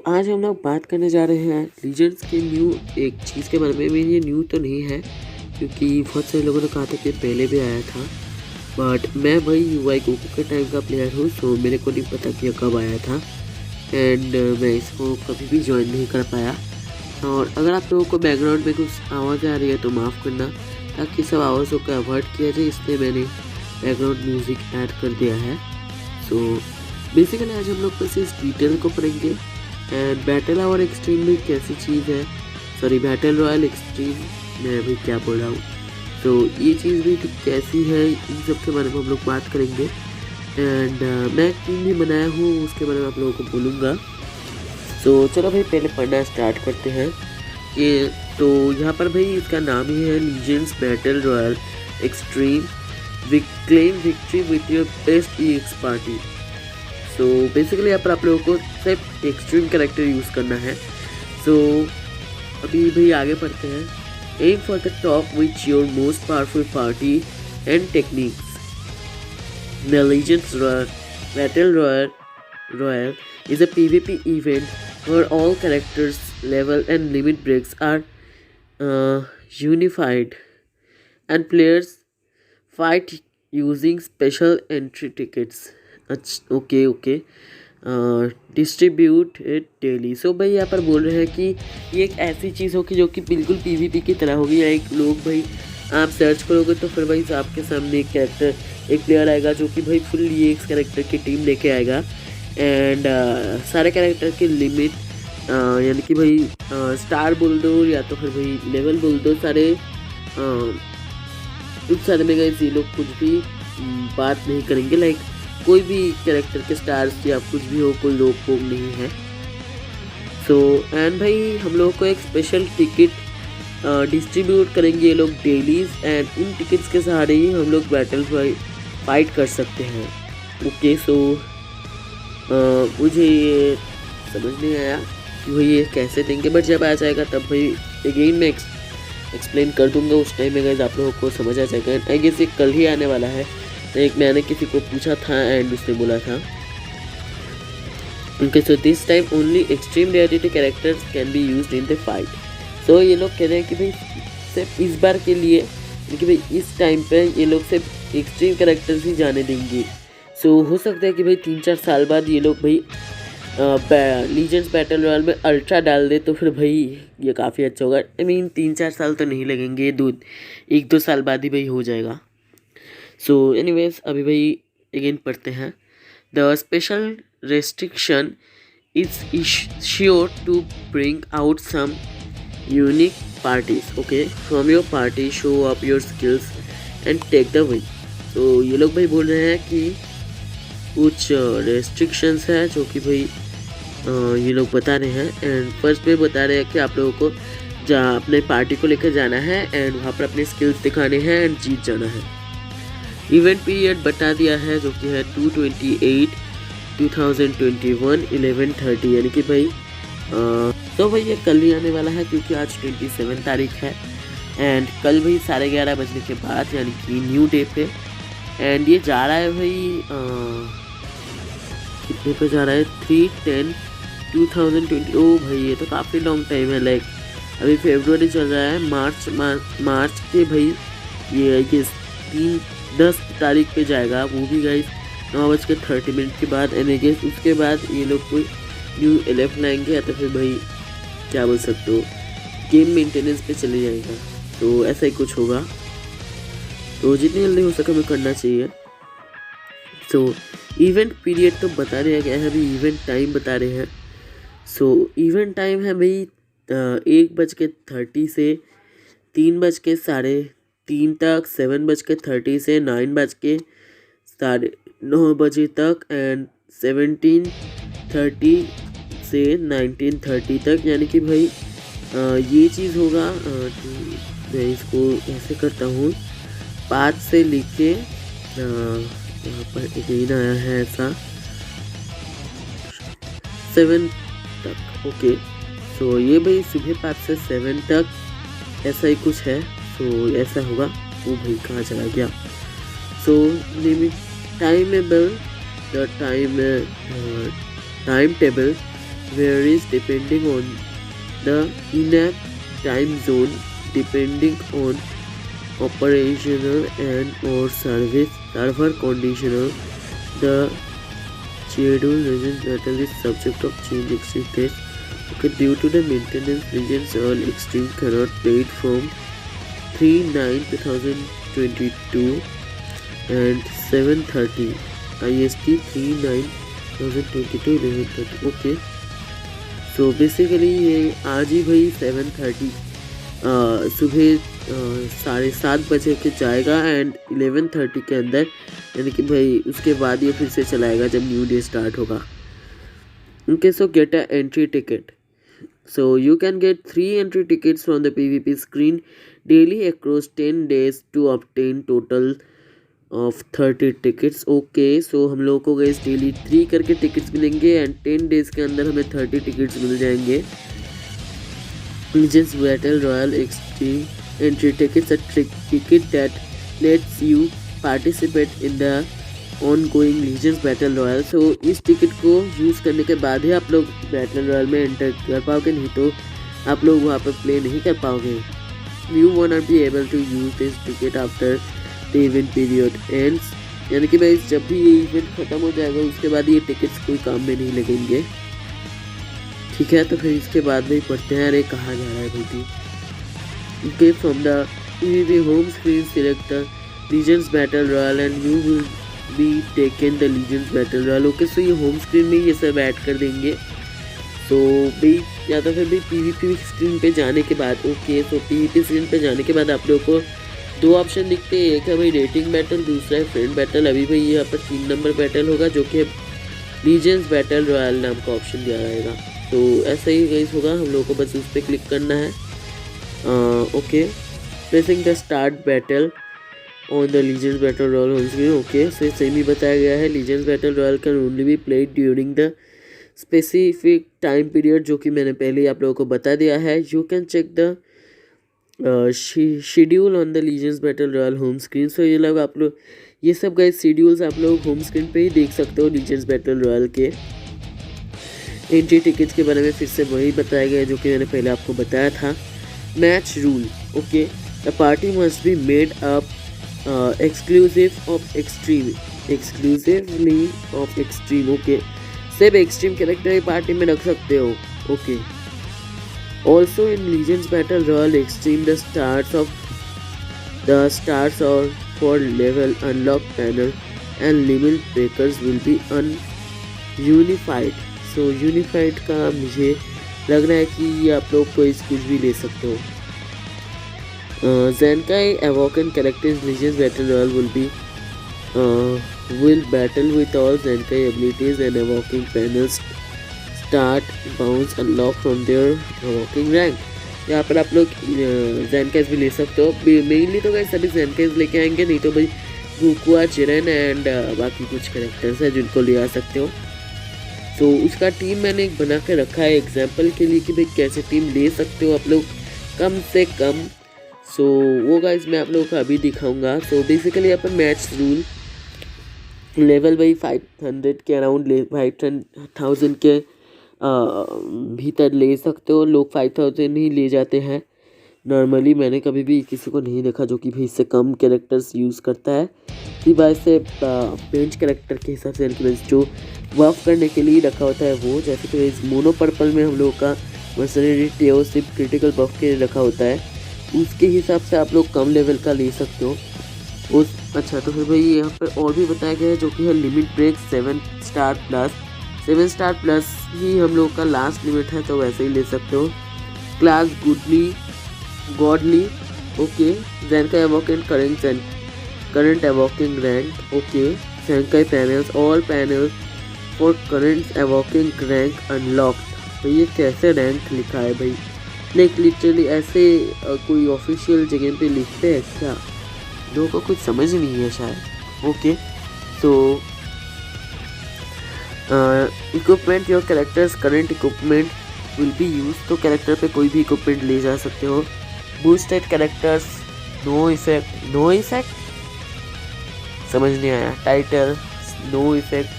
आज हम लोग बात करने जा रहे हैं लीजेंड्स के न्यू एक चीज़ के बारे में। ये न्यू तो नहीं है क्योंकि बहुत सारे लोगों ने कहा था कि पहले भी आया था, बट मैं भाई यूआई गोकू के टाइम का प्लेयर हूँ, सो मेरे को नहीं पता कि कब आया था एंड मैं इसको कभी भी ज्वाइन नहीं कर पाया। और अगर आप लोगों को बैकग्राउंड में कुछ आवाज़ आ रही है तो माफ़ करना, ताकि सब आवाज़ों को अवॉइड किया जाए, इसलिए मैंने बैकग्राउंड म्यूज़िक ऐड कर दिया है। सो बेसिकली आज हम लोग बस इस डिटेल को पढ़ेंगे एंड बैटल आवर एक्सट्रीम भी कैसी चीज़ है, सॉरी बैटल रॉयल एक्सट्रीम, मैं अभी क्या बोल रहा हूँ, तो ये चीज़ भी कैसी है, इन सब के बारे में हम लोग बात करेंगे। एंड मैं टीम भी बनाया हूँ, उसके बारे में आप लोगों को बोलूँगा। तो चलो भाई पहले पढ़ना स्टार्ट करते हैं। ये तो यहाँ पर भाई इसका नाम ही है Legends battle royale extreme, claim victory with your best EX party. So basically यहाँ पर आप लोगों को सिर्फ एक्सट्रीम कैरेक्टर यूज़ करना है। सो अभी भाई आगे बढ़ते हैं। Aim for the top which your most powerful party and techniques. The legends battle royale is a PvP event where all characters, level and limit breaks are unified and players fight using special entry tickets. Okay distribute it daily. So भाई यहाँ पर बोल रहे हैं कि ये एक ऐसी चीज़ होगी जो कि बिल्कुल PvP की तरह होगी। एक लोग भाई आप सर्च करोगे तो फिर भाई आपके सामने एक कैरेक्टर, एक प्लेयर आएगा जो कि भाई फुल EX कैरेक्टर की टीम लेके आएगा एंड सारे कैरेक्टर की लिमिट यानी कि भाई स्टार बोल दो या तो फिर भाई लेवल बोल दो, सारे कुछ सारे में गए ये लोग कुछ भी बात नहीं करेंगे, लाइक कोई भी कैरेक्टर के स्टार्स या कुछ भी हो, कोई रोक टोक नहीं है। सो एंड भाई हम लोग को एक स्पेशल टिकट डिस्ट्रीब्यूट करेंगे ये लोग डेलीज एंड इन टिकट्स के सहारे ही हम लोग बैटल फाइट कर सकते हैं। ओके सो मुझे ये समझ नहीं आया कि भाई ये कैसे देंगे, बट जब आ जाएगा तब भाई अगेन मैं एक्सप्लेन कर दूंगा, उस टाइम में गाइस आप लोगों को समझ आ जाएगा। आई गेस ये कल ही आने वाला है। एक मैंने किसी को पूछा था एंड उसने बोला था okay so this time only extreme rarity characters can be used in the fight. So ये लोग कह रहे हैं कि भाई सिर्फ इस बार के लिए कि भाई इस टाइम पे ये लोग सिर्फ एक्सट्रीम कैरेक्टर्स ही जाने देंगे। सो हो सकता है कि भाई 3-4 साल बाद ये लोग भाई लीजेंड्स बैटल रॉयल में अल्ट्रा डाल दे तो फिर भाई ये काफ़ी अच्छा होगा। आई मीन 3-4 साल तो नहीं लगेंगे, 1-2 साल बाद ही भाई हो जाएगा। सो एनीवेज अभी भाई अगेन पढ़ते हैं। The special restriction is sure to bring out some unique parties. Okay from your party show up your skills and take the win. तो ये लोग भाई बोल रहे हैं कि कुछ रेस्ट्रिक्शंस है जो कि भाई ये लोग बता रहे हैं एंड फर्स्ट में बता रहे हैं कि आप लोगों को जहाँ अपने पार्टी को लेकर जाना है एंड वहाँ पर अपने स्किल्स दिखाने हैं एंड जीत जाना है। इवेंट पीरियड बता दिया है जो कि है 2/28/2021 11:30, यानी कि भाई तो भाई ये कल ही आने वाला है क्योंकि आज 27 तारीख है एंड कल भाई 11:30 बजने के बाद यानी कि न्यू डे पे एंड ये जा रहा है भाई कितने पे जा रहा है 3/10/2020। ओ भाई ये तो काफ़ी लॉन्ग टाइम है, लाइक अभी फरवरी चल रहा है, मार्च के भाई ये 10 तारीख पे जाएगा, वो भी गाइस 9:30 के बाद एंड गेस उसके बाद ये लोग कोई न्यू LF लाएंगे या तो फिर भाई क्या बोल सकते हो गेम मेंटेनेंस पे चले जाएगा, तो ऐसा ही कुछ होगा। तो जितनी जल्दी हो सके हमें करना चाहिए। सो इवेंट पीरियड तो बता रहे हैं, अभी इवेंट टाइम बता रहे हैं। सो इवेंट टाइम है भाई 1:30 से 3:30 तक, 7:30 से 9:09 बजे तक एंड 17:30 से 19:30 तक, यानी कि भाई ये चीज़ होगा। मैं इसको ऐसे करता हूँ 5 से लेके यहाँ पर एक आया है ऐसा 7 तक। ओके सो ये भाई सुबह 5 से 7 तक ऐसा ही कुछ है। सो ऐसा होगा, वो भाई कहाँ चला गया। So limit timetable the time table varies depending on the in-app time zone, depending on operational and or server conditional. The schedule Legends Battle is subject of change extreme test. Okay, due to the maintenance, Legends All Extreme cannot play it from 3/9/2022 and 7:30 IST 3/9/2022 11:30. Okay, so basically ये आज ही भाई 7:30 सुबह 7:30 के जाएगा and 11:30 के अंदर, यानी कि भाई उसके बाद ये फिर से चलाएगा जब न्यू डे स्टार्ट होगा. Okay, so get a entry ticket. So you can get 3 entry tickets from the PvP screen daily across 10 days to obtain total of 30 tickets. Okay, so हम लोगों को guys डेली 3 करके tickets मिलेंगे and 10 days के अंदर हमें 30 tickets मिल जाएंगे. Legends Battle Royale Extreme entry tickets, a ticket that lets you participate in the ongoing Legends Battle Royale. So इस टिकट को यूज़ करने के बाद ही आप लोग बैटल रॉयल में एंटर कर पाओगे, नहीं तो आप लोग वहाँ पर प्ले नहीं कर पाओगे. You won't be able to use this ticket after the event period ends. यानी कि भाई जब भी ये इवेंट ख़त्म हो जाएगा उसके बाद ये टिकट्स कोई काम में नहीं लगेंगे. ठीक है, तो फिर इसके बाद भाई पढ़ते हैं. अरे कहाँ जा रहा है भाई. Okay, from the PvP home screen select the Legends Battle Royale and you will be taken the Legends Battle Royale. Okay, so ये होम स्क्रीन में ये सब ऐड कर देंगे. तो भाई या तो फिर भाई PvP स्क्रीन पे जाने के बाद, ओके, तो PvP स्क्रीन पे जाने के बाद आप लोगों को 2 ऑप्शन दिखते हैं. एक है भाई रेटिंग बैटल, दूसरा है फ्रेंड बैटल. अभी भाई यहाँ पर 3 नंबर बैटल होगा जो कि लीजेंड्स बैटल रॉयल नाम का ऑप्शन दिया रहेगा. तो ऐसा ही गाइस होगा, हम लोगों को बस उस पर क्लिक करना है. Okay, pressing the start battle on the legends battle Royale home screen. Okay, so same ही बताया गया है. Legends battle Royale can only be played during the specific time period, जो कि मैंने पहले ही आप लोगों को बता दिया है. You can check the schedule on the legends battle Royale home screen. So ये लोग आप लोग ये सब गाइस शेड्यूल्स आप लोग होम स्क्रीन पे ही देख सकते हो. लीजेंड्स बैटल रॉयल के एंट्री टिकट्स के बारे में फिर से वही बताया गया जो कि मैंने पहले आपको बताया था. Match rule. Okay, the party must be made up exclusively of extreme. Okay, सिर्फ एक्सट्रीम कैरेक्टर ही पार्टी में रख सकते हो. Okay, also in legends battle royale extreme the stars और for level unlock panel and limit breakers will be unified. So unified का मुझे लग रहा है कि ये आप लोग कोई कुछ भी ले सकते हो. Zenkai Awoken characters Legends Battle Royale will battle with all Zenkai abilities and Awoken panels start bounce unlock from their Awoken rank. यहाँ पर आप लोग Zenkais भी ले सकते हो. मेनली तो गाइस सभी Zenkais लेके आएंगे, नहीं तो भाई गुकुआ, चिरन एंड बाकी कुछ कैरेक्टर्स हैं जिनको ले आ सकते हो. तो उसका टीम मैंने एक बना के रखा है एग्जाम्पल के लिए कि भाई कैसे टीम ले सकते हो आप लोग कम से कम. सो वो गाइस मैं आप लोगों को अभी दिखाऊंगा. सो बेसिकली यहाँ पर मैच रूल लेवल भाई 500 के अराउंड 5,000 के भीतर ले सकते हो. लोग 5,000 ही ले जाते हैं नॉर्मली. मैंने कभी भी किसी को नहीं देखा जो कि भाई इससे कम कैरेक्टर्स यूज़ करता है. सिवाय से बेंच कैरेक्टर के हिसाब से जो वर्क करने के लिए रखा होता है वो, जैसे कि इस मोनो पर्पल में हम लोगों का मर्सनरी टेओ सिर्फ क्रिटिकल बफ के रखा होता है, उसके हिसाब से आप लोग कम लेवल का ले सकते हो. अच्छा, तो फिर भाई यहाँ पर और भी बताया गया है जो कि है लिमिट ब्रेक 7 स्टार प्लस ही हम लोग का लास्ट लिमिट है, तो वैसे ही ले सकते हो. Class godly. Okay, Zenkai awaken current awakening rank. Okay, Zenkai panels all panel for current awakening rank unlocked. तो ये कैसे रैंक लिखा है भाई? लाइक लिटरली ऐसे कोई ऑफिशियल जगह पे लिखते हैं क्या? लोगों को कुछ समझ नहीं है शायद. ओके, तो equipment your characters current equipment will be use. तो कैरेक्टर पे कोई भी इक्विपमेंट ले जा सकते हो. बूस्टेड कैरेक्टर्स नो इफेक्ट समझ नहीं आया. Title no effect.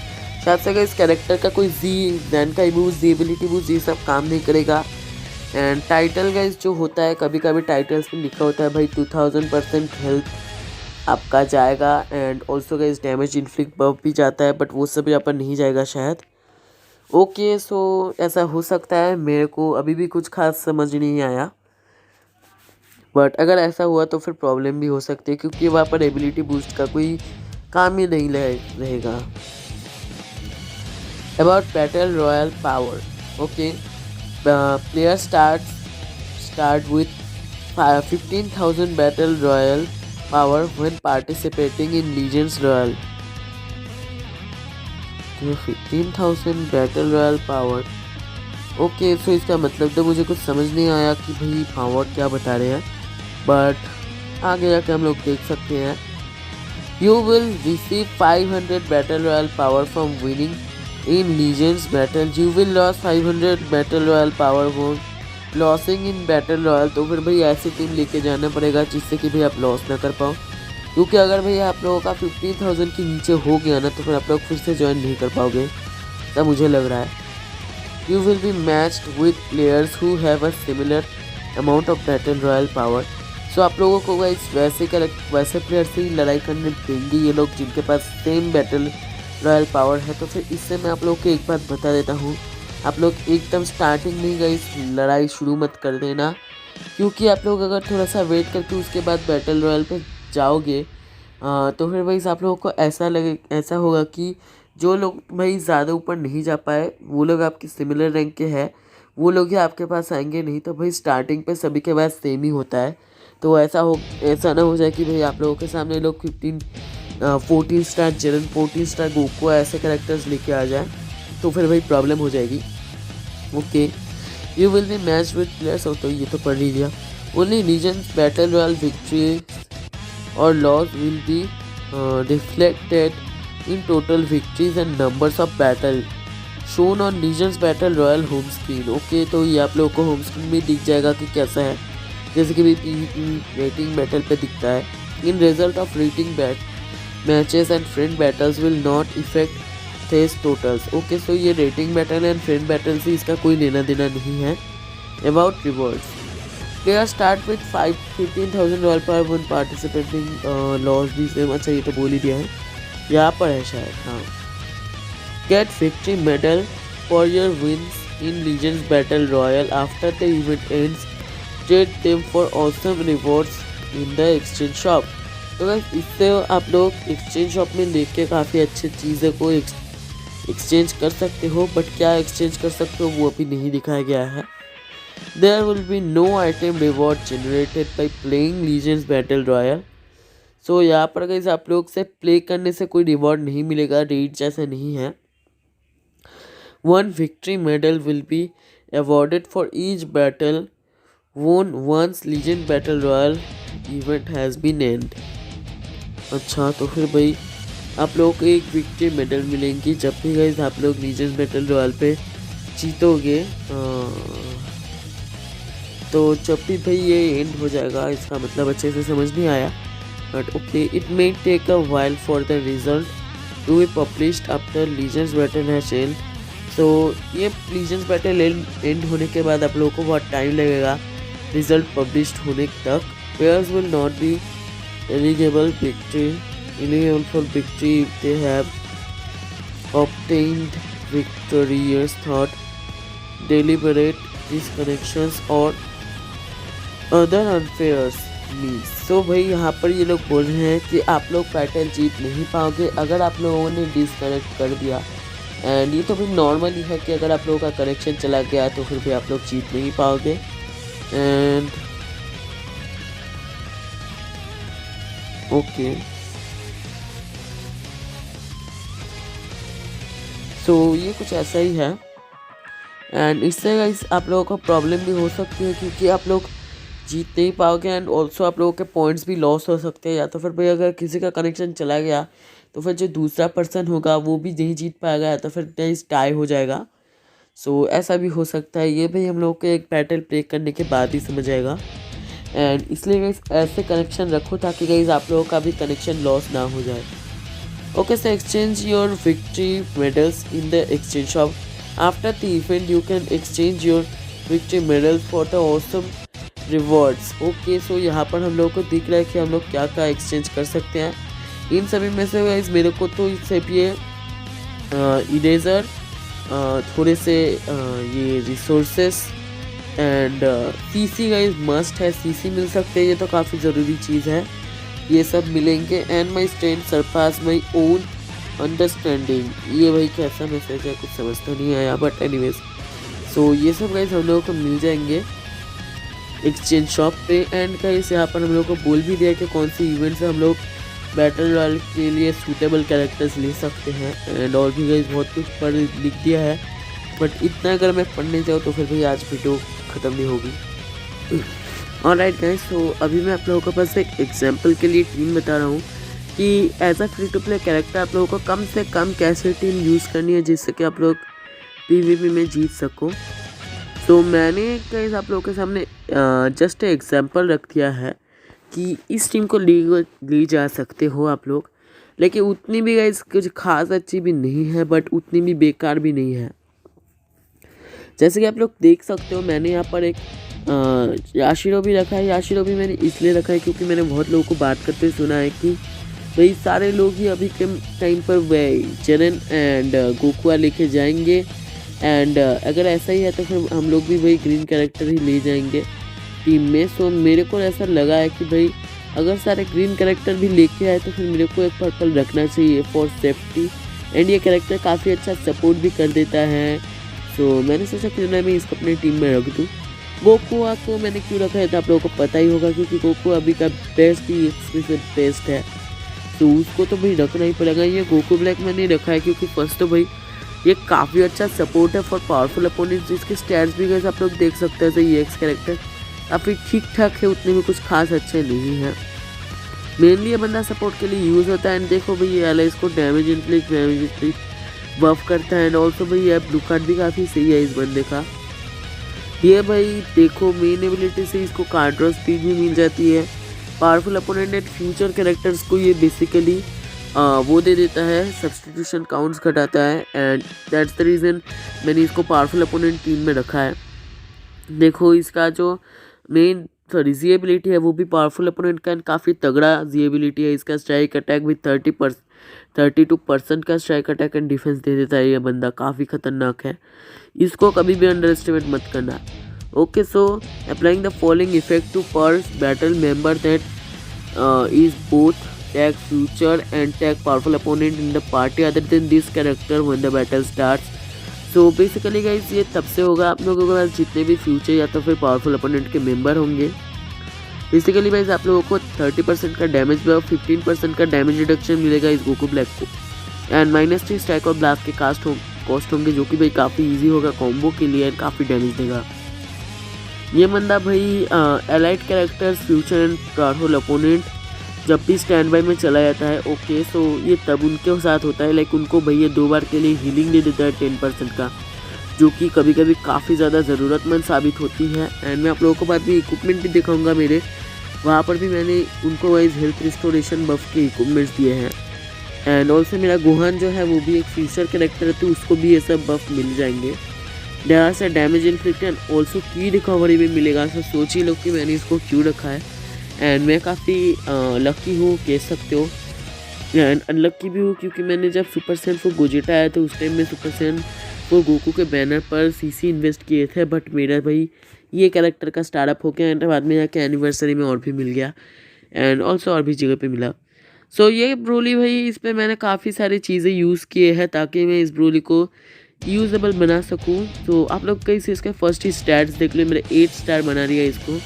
शायद से इस कैरेक्टर का कोई जी दैन का बूस्ट, जी एबिलिटी बूस्ट, ये सब काम नहीं करेगा। एंड टाइटल गाइस जो होता है, कभी कभी टाइटल्स में लिखा होता है भाई 2000% हेल्थ आपका जाएगा, and also guys damage inflict buff भी जाता है, बट वो सब यहाँ पर नहीं जाएगा शायद। ओके, सो ऐसा हो सकता है, मेरे को अभी भी कुछ खास समझ नहीं आया, बट अगर ऐसा हुआ तो फिर प्रॉब्लम भी हो सकती है, क्योंकि वहाँ पर एबिलिटी बूस्ट का कोई काम ही नहीं रहेगा। About battle royale power, okay, player start with 15,000 battle royale power when participating in legends royale. 15,000 battle royale power, okay, so इसका मतलब तो मुझे कुछ समझ नहीं आया कि भाई पावर क्या बता रहे हैं, बट आगे जाके हम लोग देख सकते हैं। You will receive 500 battle royale power from winning in legends battle. You will loss 500 battle royale power for losing in battle royal. तो फिर भाई ऐसी टीम लेके जाना पड़ेगा जिससे कि भाई आप लॉस ना कर पाओ, क्योंकि अगर भाई आप लोगों का 15,000 के नीचे हो गया ना, तो फिर आप लोग फिर से ज्वाइन नहीं कर पाओगे, ऐसा मुझे लग रहा है। You will be matched with players who have a similar amount of battle royale power. So आप लोगों को वैसे प्लेयर से ही लड़ाई करने देंगे ये लोग जिनके पास सेम बैटल रॉयल पावर है। तो फिर इससे मैं आप लोगों को एक बात बता देता हूँ, आप लोग एकदम स्टार्टिंग में गई लड़ाई शुरू मत कर देना, क्योंकि आप लोग अगर थोड़ा सा वेट करके उसके बाद बैटल रॉयल पे जाओगे तो फिर भाई आप लोगों को ऐसा होगा कि जो लोग भाई ज़्यादा ऊपर नहीं जा पाए, वो लोग आपके सिमिलर रैंक के हैं, वो लोग ही आपके पास आएंगे। नहीं तो भाई स्टार्टिंग पे सभी के पास सेम ही होता है, तो ऐसा ना हो जाए कि भाई आप लोगों के सामने लोग 14 स्टार जेरन, 14 स्टार गोको ऐसे कैरेक्टर्स लेके आ जाए, तो फिर भाई प्रॉब्लम हो जाएगी। Okay, you will be match with players, तो ये तो पढ़ ही लिया। Only legends battle royale victory और loss will be reflected in total victories and numbers of battle shown on Legends Battle Royal home screen। Okay, तो ये आप लोगों को होम स्क्रीन में दिख जाएगा कि कैसा है, जैसे कि भी PvP रेटिंग बैटल पे दिखता है। In result of rating matches and friend battles will not affect these totals. Okay, so ये rating battle and friend battle से इसका कोई लेना देना नहीं है। About rewards, player start with 15,000 royale power when participating loss भी सेम, अच्छा ये तो बोल ही दिया है, यहाँ पर है शायद, हाँ। Get victory medal for your wins in legends battle royale after the event ends, trade them for awesome rewards in the exchange shop. तो बस इससे आप लोग एक्सचेंज शॉप में लेके काफ़ी अच्छी चीज़ों को एक्सचेंज कर सकते हो, बट क्या एक्सचेंज कर सकते हो वो अभी नहीं दिखाया गया है। There will be no item reward generated by playing legends battle royale. So यहाँ पर अगर आप लोग से प्ले करने से कोई रिवॉर्ड नहीं मिलेगा, रेट जैसा नहीं है। 1 victory medal will be awarded for each battle won once legend battle royale event has been end. अच्छा, तो फिर भाई आप लोगों को एक विक्ट्री मेडल मिलेंगी जब भी गाइस आप लोग लीजेंड बैटल रॉयल पे जीतोगे, तो जब भी भाई ये एंड हो जाएगा, इसका मतलब अच्छे से समझ नहीं आया, but okay, it may take a while for the result to be published after Legends Battle has end। so ये Legends Battle end होने के बाद आप लोगों को बहुत टाइम लगेगा रिजल्ट पब्लिश्ड होने तक। Players will not be eligible for victory if they have obtained victorious thought, deliberate disconnections or other unfair means। तो भाई यहाँ पर ये लोग बोल रहे हैं कि आप लोग बैटल जीत नहीं पाओगे अगर आप लोगों ने डिसकनेक्ट कर दिया, एंड ये तो भी नॉर्मल ही है कि अगर आप लोगों का कनेक्शन चला गया तो फिर भी आप लोग जीत नहीं पाओगे। एंड ओके, सो ये कुछ ऐसा ही है, एंड इससे आप लोगों को प्रॉब्लम भी हो सकती है, क्योंकि आप लोग जीत नहीं पाओगे, एंड ऑल्सो आप लोगों के पॉइंट्स भी लॉस हो सकते हैं। या तो फिर भाई अगर किसी का कनेक्शन चला गया तो फिर जो दूसरा पर्सन होगा वो भी नहीं जीत पाएगा, या तो फिर टाई हो जाएगा। सो ऐसा भी हो सकता है, ये भाई हम लोग को एक बैटल प्ले करने के बाद ही समझ आएगा। एंड इसलिए गाइस ऐसे कनेक्शन रखो ताकि गाइस आप लोगों का भी कनेक्शन लॉस ना हो जाए। Okay, so exchange your victory medals in the exchange shop. After the event, you can exchange your victory medals for the awesome rewards. Okay, so यहाँ पर हम लोगों को दिख रहा है कि हम लोग क्या क्या एक्सचेंज कर सकते हैं। इन सभी में से गाइस मेरे को तो सिर्फ ये इरेजर, थोड़े से ये resources and CC guys must है, सीसी मिल सकते हैं, ये तो काफ़ी ज़रूरी चीज़ है, ये सब मिलेंगे। And my strength surpass my own understanding, ये भाई कैसा मैसेज है कुछ समझ तो नहीं आया, बट एनीवेज सो ये सब गाइस हम लोगों को मिल जाएंगे एक्सचेंज शॉप पे। एंड गाइस यहाँ पर हम लोग को बोल भी दिया कि कौन सी इवेंट से हम लोग बैटल रॉयल के लिए सूटेबल कैरेक्टर्स ले सकते हैं। एंड और भी गाइस बहुत कुछ पढ़ लिख दिया है, बट इतना अगर मैं पढ़ने जाऊँ तो फिर भाई आज वीडियो ख़त्म नहीं होगी। ऑलराइट गाइस, तो अभी मैं आप लोगों के पास एक एग्जांपल के लिए टीम बता रहा हूँ कि as a free to play character आप लोगों को कम से कम कैसे टीम यूज़ करनी है जिससे कि आप लोग PvP में जीत सको। तो मैंने गाइस आप लोगों के सामने जस्ट एग्जांपल रख दिया है कि इस टीम को ली जा सकते हो आप लोग, लेकिन उतनी भी गाइस कुछ खास अच्छी भी नहीं है, बट उतनी भी बेकार भी नहीं है। जैसे कि आप लोग देख सकते हो मैंने यहाँ पर एक याशिरो भी रखा है। याशिरो भी मैंने इसलिए रखा है क्योंकि मैंने बहुत लोगों को बात करते हुए सुना है कि भाई सारे लोग ही अभी के टाइम पर वही चरण एंड गोकुआ लेके जाएंगे। एंड अगर ऐसा ही है तो फिर हम लोग भी वही ग्रीन कैरेक्टर ही ले जाएंगे टीम में। सो मेरे को ऐसा लगा है कि भाई अगर सारे ग्रीन कैरेक्टर भी लेके आए तो फिर मेरे को एक पर्पल रखना चाहिए फॉर सेफ्टी। एंड ये कैरेक्टर काफ़ी अच्छा सपोर्ट भी कर देता है, तो मैंने सोचा क्यों ना मैं इसको अपनी टीम में रख दूँ। गोकुआ को मैंने क्यों रखा है तो आप लोगों को पता ही होगा, क्योंकि गोकुआ अभी का बेस्ट ही एक्सप्रेसिव बेस्ट है, तो उसको तो भाई रखना ही पड़ेगा। ये गोकू ब्लैक मैंने रखा है क्योंकि फर्स्ट तो भाई ये काफ़ी अच्छा सपोर्ट है फॉर पावरफुल अपोनेंट, जिसके स्टैट्स भी गए आप लोग देख सकते हैं। तो ये एक्स कैरेक्टर काफ़ी ठीक ठाक है, उतने भी कुछ खास अच्छे नहीं है। मेनली ये बंदा सपोर्ट के लिए यूज़ होता है। एंड देखो भाई ये एलाइज को डैमेज इन्फ्लिक्ट बफ करता है। एंड ऑल्सो भाई ये ब्लू कार्ड भी काफ़ी सही है इस बंदे का। ये भाई देखो मेन एबिलिटी से इसको कार्ड ड्रॉ स्पीड भी मिल जाती है। Powerful opponent and future characters को ये बेसिकली वो दे देता है, सब्सटीट्यूशन काउंट्स घटाता है। एंड दैट्स द रीज़न मैंने इसको पावरफुल अपोनेंट टीम में रखा है। देखो इसका जो मेन जीएबिलिटी है वो भी पावरफुल अपोनेंट का काफ़ी तगड़ा जीएबिलिटी है। इसका स्ट्राइक अटैक भी 32% का स्ट्राइक अटैक एंड डिफेंस दे देता है। ये बंदा काफ़ी खतरनाक है, इसको कभी भी अंडर एस्टिमेट मत करना। Okay, so applying the following effect to per battle member that is both tag future and tag powerful opponent in the party other than this character when the battle starts. So basically guys ये तब से होगा आप लोगों के पास जितने भी future या तो फिर पावरफुल अपोनेंट के मेंबर होंगे। बेसिकली गाइस आप लोगों को 30% का डैमेज और 15% का डैमेज रिडक्शन मिलेगा इस गोकू ब्लैक को। एंड -3 स्ट्राइक और ब्लास्ट के कॉस्ट होंगे, जो कि भाई काफ़ी इजी होगा कॉम्बो के लिए एंड काफ़ी डैमेज देगा। ये बंदा भाई elite characters future and powerful opponent जब भी स्टैंड बाई में चला जाता है, ओके, सो ये तब उनके साथ होता है, लाइक उनको भाई ये 2 बार के लिए हीलिंग दे देता है 10% का, जो कि कभी कभी काफ़ी ज़्यादा ज़रूरतमंद साबित होती है। एंड मैं आप लोगों को बाद में इक्विपमेंट भी दिखाऊंगा मेरे, वहाँ पर भी मैंने उनको वाइज हेल्थ रिस्टोरेशन बफ के इक्विपमेंट्स दिए हैं। एंड ऑल्सो मेरा गोहान जो है वो भी एक फ्यूचर कैरेक्टर है, तो उसको भी ये सब बफ मिल जाएंगे। यहाँ से डैमेज इन्फ्लिक्ट एंड ऑल्सो की रिकवरी भी मिलेगा। सो सोचिए लोग कि मैंने इसको क्यों रखा है। एंड मैं काफ़ी लकी हूँ कह सकते हो, एंड अनलक्की भी हूँ क्योंकि मैंने जब सुपर सैन फॉर गोजेटा आया था उस टाइम में सुपर सैन फॉर गोकू के बैनर पर सीसी इन्वेस्ट किए थे, बट मेरा भाई ये कैरेक्टर का स्टार्टअप हो गया एंड बाद में जाके एनिवर्सरी में और भी मिल गया एंड ऑल्सो और भी जगह पे मिला। सो ये ब्रोली भाई इस पर मैंने काफ़ी सारी चीज़ें यूज़ किए हैं ताकि मैं इस ब्रोली को यूजेबल बना सकूं। तो आप लोग कहीं से इसके फर्स्ट ही स्टैट्स देख लो, मेरे 8 स्टार बना दिया इसको।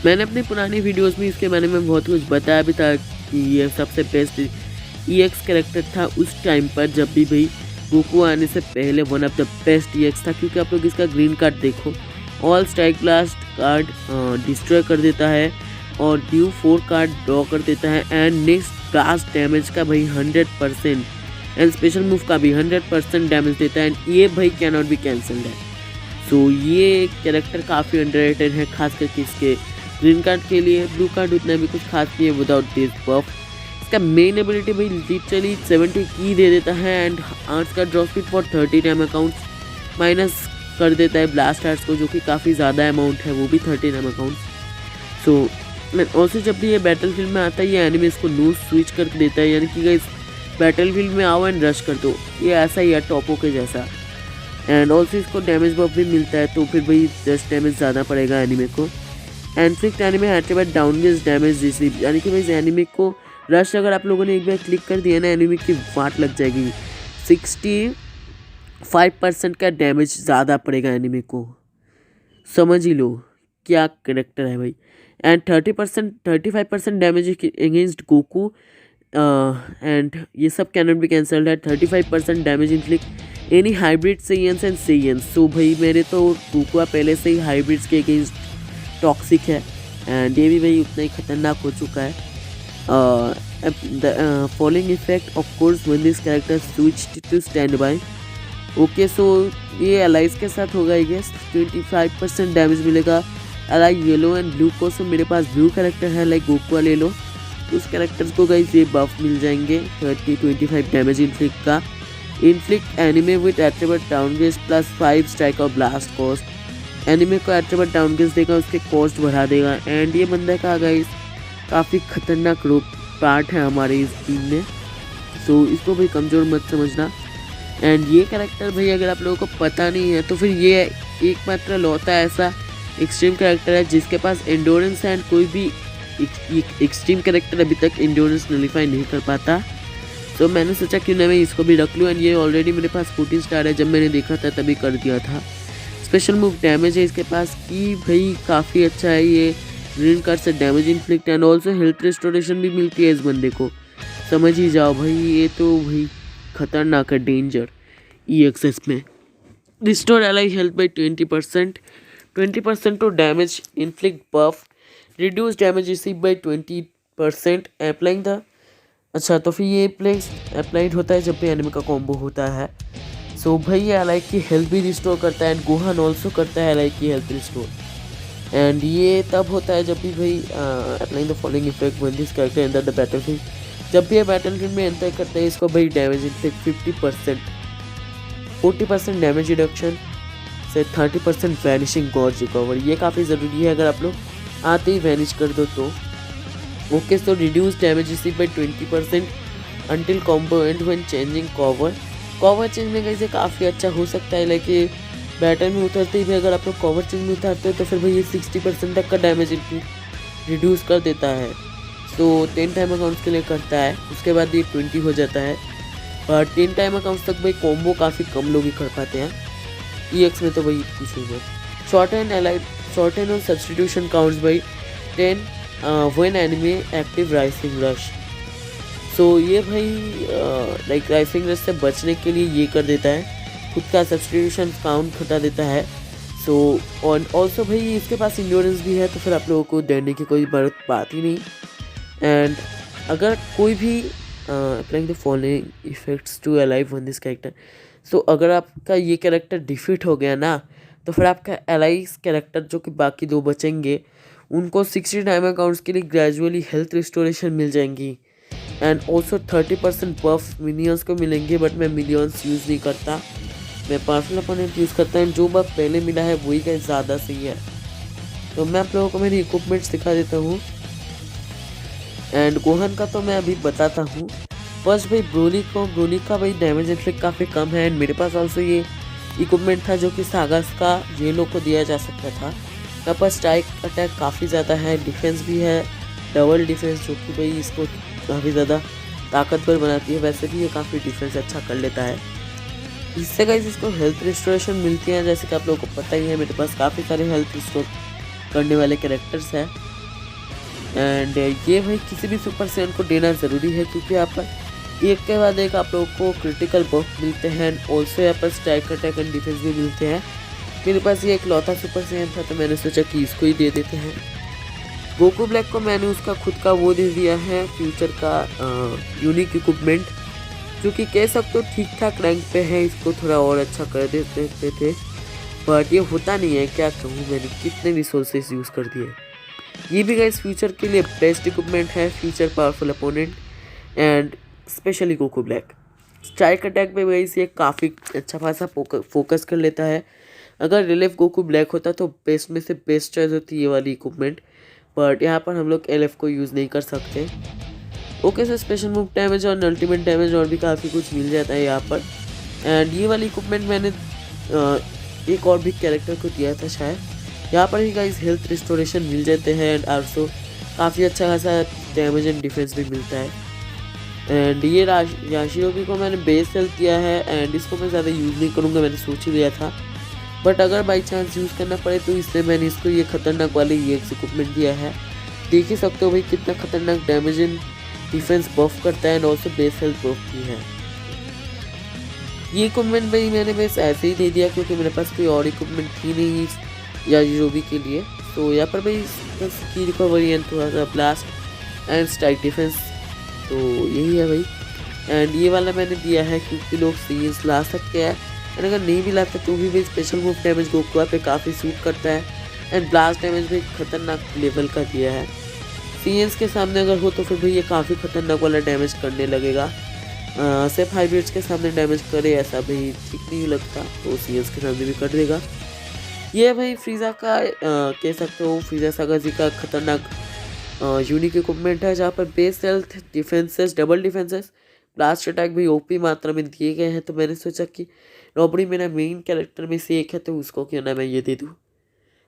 मैंने अपनी पुरानी वीडियोस में इसके बारे में बहुत कुछ बताया भी था कि ये सबसे बेस्ट EX कैरेक्टर था उस टाइम पर, जब भी भाई गोकू आने से पहले one of the best EX था। क्योंकि आप लोग इसका ग्रीन कार्ड देखो, all strike blast card destroy कर देता है और ड्यू 4 कार्ड ड्रॉ कर देता है एंड नेक्स्ट ब्लास्ट डैमेज का भाई 100% एंड स्पेशल मूव का भी 100% डैमेज देता है एंड ये भाई कैन नॉट बी कैंसल्ड है। सो ये कैरेक्टर काफ़ी अंडररेटेड है, खास करके इसके ग्रीन कार्ड के लिए। ब्लू कार्ड उतना भी कुछ खास नहीं है विदाउट दिस बफ। इसका मेन एबिलिटी भाई लिटरली 70 की दे देता है एंड आर्ट्स का drop speed for 30 time accounts minus कर देता है ब्लास्ट आर्ट्स को, जो कि काफ़ी ज़्यादा अमाउंट है, वो भी 30 टाइम अकाउंट। सो ऑल्सो जब भी ये बैटलफील्ड में आता है ये एनिमी इसको नो स्विच करके देता है, यानी कि गाइस बैटलफील्ड में आओ एंड रश कर दो, ये ऐसा ही है टॉपो के जैसा। एंड ऑल्सो इसको डैमेज बफ भी मिलता है, तो फिर भाई 10 डैमेज ज़्यादा पड़ेगा एनिमी को। इनफ्लिक्ट एनिमी एट डाउनगेज डैमेज रिसीव, यानी कि भाई एनिमी को रश अगर आप लोगों ने एक बार क्लिक कर दिया ना एनिमी की वाट लग जाएगी। 65% का डैमेज ज़्यादा पड़ेगा एनिमी को, समझ ही लो क्या करेक्टर है भाई। And 35% damage against Goku and ये सब कैनन भी कैंसल्ड है। 35% damage inflict any hybrid Saiyans and Saiyans. So भाई मेरे तो गोकू पहले से ही हाइब्रिड्स के अगेंस्ट टॉक्सिक है एंड ये भी भाई उतना ही खतरनाक हो चुका है। The following effect of course when this character switched to stand by. Okay so ये एलाइज के साथ होगा आई गेस। 25% डैमेज मिलेगा एलाई येलो एंड ब्लू को। सो मेरे पास ब्लू कैरेक्टर है लाइक गोकू ले लो, उस कैरेक्टर्स को गाइस ये बफ मिल जाएंगे 25 डैमेज इन्फ्लिक्ट का। Inflict anime with attribute downgrade plus 5 strike और ब्लास्ट कॉस्ट। एनिमे को एट्रीब्यूट डाउनग्रेड देगा, उसके कॉस्ट बढ़ा देगा। एंड ये बंदा का गाइस काफ़ी खतरनाक पार्ट है हमारे इस टीम में, सो इसको भाई कमज़ोर मत समझना। एंड ये कैरेक्टर भाई अगर आप लोगों को पता नहीं है तो फिर ये एकमात्र लौता ऐसा एक्सट्रीम कैरेक्टर है जिसके पास एंडोरेंस है एंड कोई भी एक्सट्रीम कैरेक्टर अभी तक एंडोरेंस नलीफाई नहीं कर पाता। तो मैंने सोचा क्यों ना मैं इसको भी रख लूँ एंड ये ऑलरेडी मेरे पास 14 स्टार है, जब मैंने देखा था तभी कर दिया था। स्पेशल मूव डैमेज है इसके पास कि भाई काफ़ी अच्छा है, ये रीन कर से damage inflict and also health restoration भी मिलती है इस बंदे को, समझ ही जाओ भाई ये तो भाई खतरनाक है, डेंजर। EXS में restore ally health by 20% to damage inflict buff, reduce damage receive by 20% applying the. अच्छा तो फिर ये प्लेस अप्लाइड होता है जब भी एनिमी का कॉम्बो होता है। सो भाई ये एलाई की हेल्थ भी रिस्टोर करता है एंड गोहान ऑल्सो करता है एलाई की हेल्थ रिस्टोर। एंड ये तब होता है जब भी भाई applying the following effect when this character enter the battlefield. जब भी ये बैटलफील्ड में एंटर करते हैं इसको भाई डैमेज इन्फ्लिक्ट 50%, 40% डैमेज रिडक्शन से 30% वैनिशिंग गॉर्ज रिकवर। ये काफ़ी ज़रूरी है अगर आप लोग आते ही वैनिश कर दो तो। Okay so reduce damage receive by 20% until combo and when changing cover change में कैसे काफ़ी अच्छा हो सकता है, लाइक बैटल में उतरते ही भी अगर आप लोग कवर चेंज में उतारते हो तो फिर भाई ये 60% तक का डैमेज रिड्यूस कर देता है। तो 10 टाइम अकाउंट्स के लिए करता है, उसके बाद ये 20 हो जाता है। पर 10 टाइम अकाउंट्स तक भाई कॉम्बो काफ़ी कम लोग ही कर पाते हैं। EX में तो भाई कुछ नहीं है। शॉर्ट एंड और substitution counts by 10 when enemy active rising rush. So ये भाई लाइक राइसिंग रश से बचने के लिए ये कर देता है, खुद का सब्सटीट्यूशन काउंट घटा देता है। सो और ऑल्सो भाई इसके पास इंड्योरेंस भी है, तो फिर आप लोगों को डरने की कोई बात ही नहीं। एंड अगर कोई भी applying the following effects to alive one this character. So अगर आपका ये कैरेक्टर डिफीट हो गया ना तो फिर आपका एलाइज कैरेक्टर जो कि बाकी दो बचेंगे उनको 60 टाइम अकाउंट्स के लिए ग्रेजुअली हेल्थ रिस्टोरेशन मिल जाएंगी एंड ऑल्सो 30% बफ मिनियंस को मिलेंगे। बट मैं मिलियंस यूज़ नहीं करता, मैं पावरफुल अपोनेंट यूज़ करता हूँ। जो बफ पहले मिला है वही का ज़्यादा सही है। तो मैं आप लोगों को मेरी इक्विपमेंट्स दिखा देता हूँ एंड गोहन का तो मैं अभी बताता हूँ। फर्स्ट भाई ब्रोली का भाई डैमेज इन्फ्लिक्ट काफ़ी कम है एंड मेरे पास ऑल्सो ये इक्विपमेंट था जो कि सागास का येलो को दिया जा सकता था। मेरे पास स्ट्राइक अटैक काफ़ी ज़्यादा है, डिफेंस भी है, डबल डिफेंस जो कि भाई इसको काफ़ी ज़्यादा ताकतवर बनाती है। वैसे भी ये काफ़ी डिफेंस अच्छा कर लेता है। इससे गाइस इसको हेल्थ रिस्टोरेशन मिलती है, जैसे कि आप लोगों को पता ही है मेरे पास काफ़ी सारे हेल्थ रिस्टोर करने वाले कैरेक्टर्स हैं। एंड ये भाई किसी भी सुपर सेवन को देना ज़रूरी है क्योंकि यहाँ पर एक के बाद एक आप लोगों को क्रिटिकल बफ मिलते हैं एंड ऑल्सो यहाँ पर स्ट्राइक अटैक एंड डिफेंस भी मिलते हैं। मेरे पास ये एक लौता सुपर सेवन था तो मैंने सोचा कि इसको ही दे देते हैं। गोकू ब्लैक को मैंने उसका खुद का वो दे दिया है, फ्यूचर का यूनिक इक्विपमेंट, जो कि कह सकते हो ठीक ठाक रैंक पे है। इसको थोड़ा और अच्छा कर देते थे बट ये होता नहीं है, क्या कहूँ, मैंने कितने रिसोर्सेज यूज़ कर दिए। ये भी गाइस फ्यूचर के लिए बेस्ट इक्विपमेंट है, future powerful opponent. And specially Goku black. Strike attack पे गाइस ये काफ़ी अच्छा खासा फोकस कर लेता है। अगर रिलीफ गोकू ब्लैक होता तो बेस्ट में से बेस्ट चॉइस होती ये वाली इक्विपमेंट, बट यहाँ पर हम लोग एलएफ को यूज़ नहीं कर सकते। Okay sir, special move damage और अल्टीमेट डैमेज और भी काफ़ी कुछ मिल जाता है यहाँ पर। एंड ये वाली इक्विपमेंट मैंने एक और भी कैरेक्टर को दिया था शायद। यहाँ पर ही गाइस हेल्थ रिस्टोरेशन मिल जाते हैं एंड आल्सो काफ़ी अच्छा खासा डैमेज एंड डिफेंस भी मिलता है। एंड ये याशिरोबी को मैंने बेस हेल्थ दिया है एंड इसको मैं ज़्यादा यूज़ नहीं करूँगा, मैंने सोच ही लिया था। बट अगर बाई चांस यूज़ करना पड़े तो इसलिए मैंने इसको ये खतरनाक वाले ये इक्विपमेंट दिया है। देख ही सकते हो भाई कितना खतरनाक डैमेज एंड डिफेंस बफ करता है एंड ऑल्सो बेस हेल्थ बफ भी है। ये इक्विपमेंट भाई मैंने बस ऐसे ही दे दिया क्योंकि मेरे पास कोई और इक्विपमेंट थी नहीं याशिरोबी के लिए। तो यहाँ पर भाई बस की रिकवरी एंड थोड़ा सा ब्लास्ट एंड स्ट्राइक डिफेंस, तो यही है भाई। एंड ये वाला मैंने दिया है क्योंकि लोग सीएस ला सकते हैं एंड अगर नहीं भी लाते तो भी स्पेशल मूव डैमेज गोकुआ पे काफ़ी सूट करता है एंड ब्लास्ट डैमेज भी खतरनाक लेवल का दिया है। सीएस के सामने अगर हो तो फिर भाई ये काफ़ी खतरनाक वाला डैमेज करने लगेगा। सिर्फ हाइब्रिड्स के सामने डैमेज करे ऐसा भाई ठीक नहीं लगता, तो सीएस के सामने भी कर देगा। ये भाई फ्रीज़ा का कह सकते हो फ्रीज़ा सागाजी का खतरनाक यूनिक इक्विपमेंट है, जहाँ पर base health, defences, double defences, blast attack भी ओपी मात्रा में दिए गए हैं। तो मैंने सोचा कि रॉबरी मेरा मेन कैरेक्टर में से एक है तो उसको क्यों ना मैं ये दे दूँ।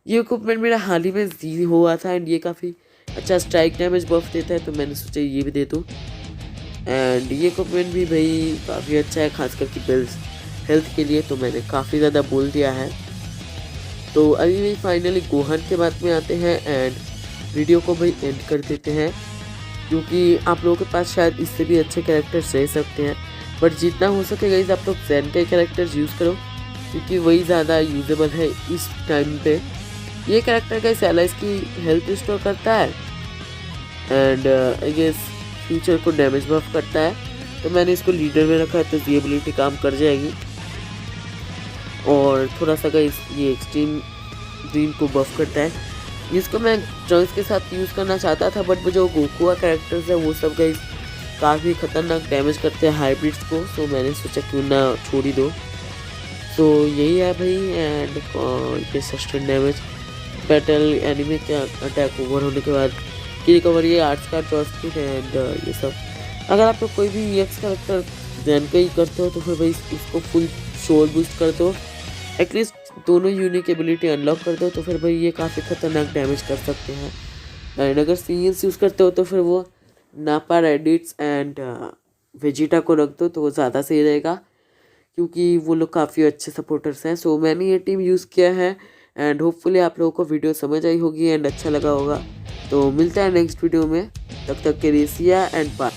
ये इक्विपमेंट मेरा हाल ही में दी हुआ था एंड ये काफ़ी अच्छा स्ट्राइक डैमेज बफ देता है, तो मैंने सोचा ये भी दे दूँ। एंड ये इक्विपमेंट भी भाई काफ़ी अच्छा है खास करके बिल्स हेल्थ के लिए, तो मैंने काफ़ी ज़्यादा बोल दिया है। तो अभी भी फाइनली गोहन के बाद में आते हैं एंड वीडियो को भाई एंड कर देते हैं, क्योंकि आप लोगों के पास शायद इससे भी अच्छे कैरेक्टर्स रह सकते हैं। बट जितना हो सके गाइस आप लोग ज़ेन के कैरेक्टर्स यूज़ करो क्योंकि वही ज़्यादा यूजेबल है इस टाइम पे। ये कैरेक्टर गाइस एलाइज की हेल्थ रिस्टोर करता है एंड आई गेस फ्यूचर को डैमेज बफ करता है, तो मैंने इसको लीडर में रखा है तो ये एबिलिटी काम कर जाएगी। और थोड़ा सा गाइस ये एक्सट्रीम ड्रीम को बफ करता है, जिसको मैं चॉइस के साथ यूज़ करना चाहता था, बट वो जो गोकुआ कैरेक्टर्स है वो सब गाइस काफ़ी खतरनाक डैमेज करते हैं हाइब्रिड्स को, तो मैंने सोचा क्यों ना छोड़ ही दो। तो यही है भाई। एंड ये सस्टेन डैमेज बैटल एनिमी के अटैक ओवर होने के बाद की रिकवरी, आर्ट्स का जॉयस्टिक एंड ये सब। अगर आप लोग कोई भी EX कैरेक्टर ज़ेन का ही करते हो तो फिर भाई इसको फुल शोर बूस्ट कर दो, एटलीस्ट दोनों यूनिक एबिलिटी अनलॉक कर दो, तो फिर भाई ये काफ़ी खतरनाक डैमेज कर सकते हैं। एंड अगर सीएस यूज़ करते हो तो फिर वो नापा, रेडिट्स एंड वेजिटा को रख दो तो वो ज़्यादा सही रहेगा, क्योंकि वो लोग काफ़ी अच्छे सपोर्टर्स हैं। सो मैंने ये टीम यूज़ किया है एंड होपफुली आप लोगों को वीडियो समझ आई होगी एंड अच्छा लगा होगा। तो मिलता है नेक्स्ट वीडियो में, तब तक के लिए सिया एंड बाय।